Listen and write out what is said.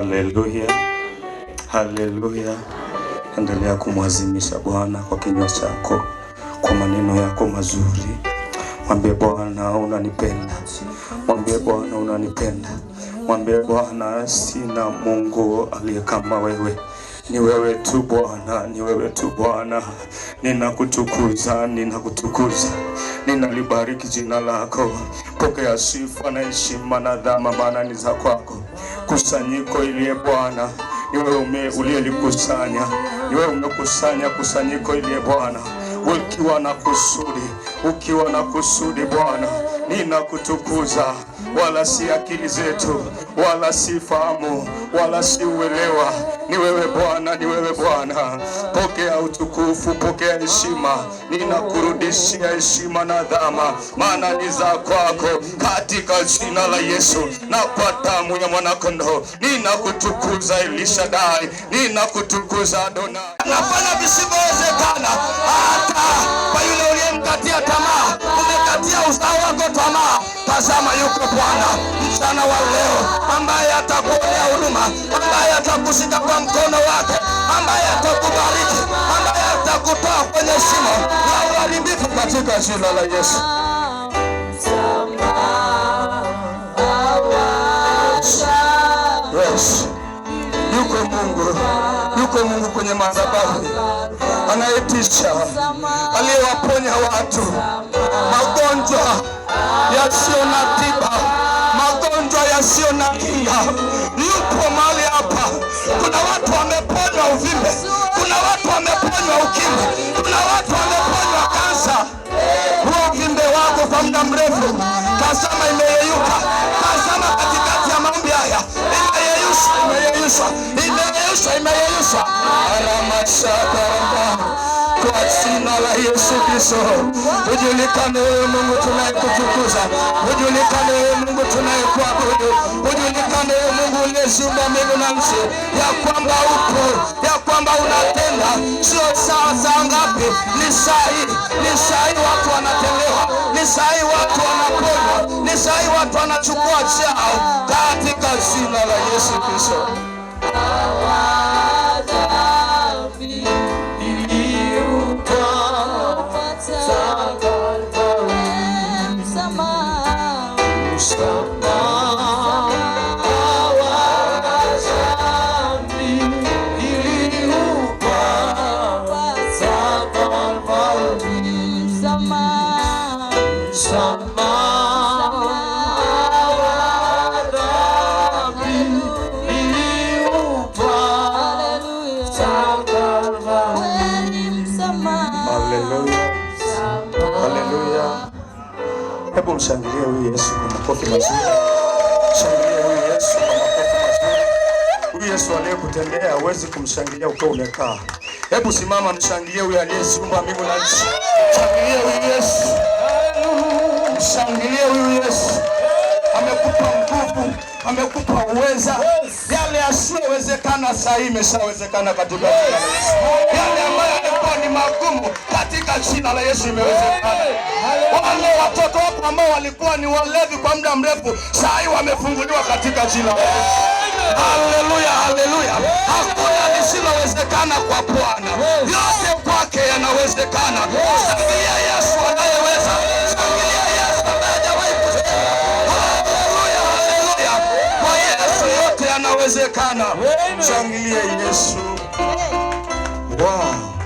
Haleluya, haleluya. Endelea kumwazimisha Bwana kwa kinywa chako, kwa maneno yako mazuri. Mwambie Bwana unanipenda, mwambie Bwana unanipenda, mwambie Bwana sina Mungu aliye kama wewe. Ni wewe tu Bwana, ni wewe tu Bwana. Ninakutukuza, ninakutukuza, ninalibariki jina lako. Pokea sifa na heshima na dhama, maana ni za kwako. Kusanyiko ile Bwana, ni wewe uliyelikusanya, ni wewe umekusanya kusanyiko ile Bwana, ukiwa na kusudi, ukiwa na kusudi Bwana. Ninakutukuza, wala si akili zetu, wala si fahamu, wala si uelewa. Ni wewe Bwana, ni wewe Bwana. Pokea utukufu, pokea heshima. Ninakurudishia heshima na dhama, maana ni za kwako, katika jina la Yesu na kwa damu ya mwanakondoo. Ninakutukuza Elishadai, ninakutukuza Adonai. Nafanya visivyowezekana hata kwa yule uliyemkatia tamaa, umekatia uzao wako tamaa. Tazama yuko Bwana mchana wa leo, ambaye atakuonea huruma, ambaye atakushika kwa mkono wake, ambaye atakubariki, ambaye atakutoa kwenye shimo la uharibifu katika jina la Yesu. Yes. Yuko Mungu, yuko Mungu kwenye madhabahu, anayetisha, aliyewaponya watu magonjwa yasiyo na tiba, magonjwa yasiyo na kinga. Yupo mahali hapa. Kuna watu wameponywa uvimbe, kuna watu wameponywa ukimwi, kuna watu wameponywa kansa. Huo uvimbe wako kwa muda mrefu, tazama imeyeyuka. Tazama katikati ya maombi haya, imeyeyushwa, imeyeyushwa, imeyeyushwa, imeyeyushwa. Kwa jina la Yesu Kristo, ujulikane wewe Mungu tunayekutukuza, ujulikane wewe Mungu tunayekuabudu, ujulikane wewe Mungu uliyeziumba mbingu na nchi, ya kwamba upo, ya kwamba unatenda. Sio saa za ngapi, ni saa hii, ni saa hii watu wanatendewa, ni saa hii watu wanaponywa, ni saa hii watu wanachukua chao, katika jina la Yesu Kristo. Hebu mshangilie huyu Yesu kwa makofi mazuri. Shangilia huyu Yesu kwa makofi mazuri. Huyu Yesu aliyekutendea, huwezi kumshangilia ukiwa umekaa. Hebu simama, mshangilie huyu aliyeziumba mbingu na nchi. Shangilia huyu Yesu. Mshangilie huyu Yesu. Amekupa nguvu, amekupa uweza. Yale yasiyowezekana sasa hivi imeshawezekana katika jina la Yesu. Yale ambayo yalikuwa ni magumu katika jina la Yesu imewezekana. Wale watoto wako ambao walikuwa ni walevi kwa muda mrefu, sasa hivi wamefunguliwa katika jina la Yesu. Haleluya, haleluya. Hakuna lisilowezekana kwa Bwana. Yote kwake yanawezekana. Shangilia Yesu anayeweza. Shangilia Yesu ambaye hajawahi kushindwa. Haleluya, haleluya. Kwa Yesu yote yanawezekana. Shangilia Yesu. Wow.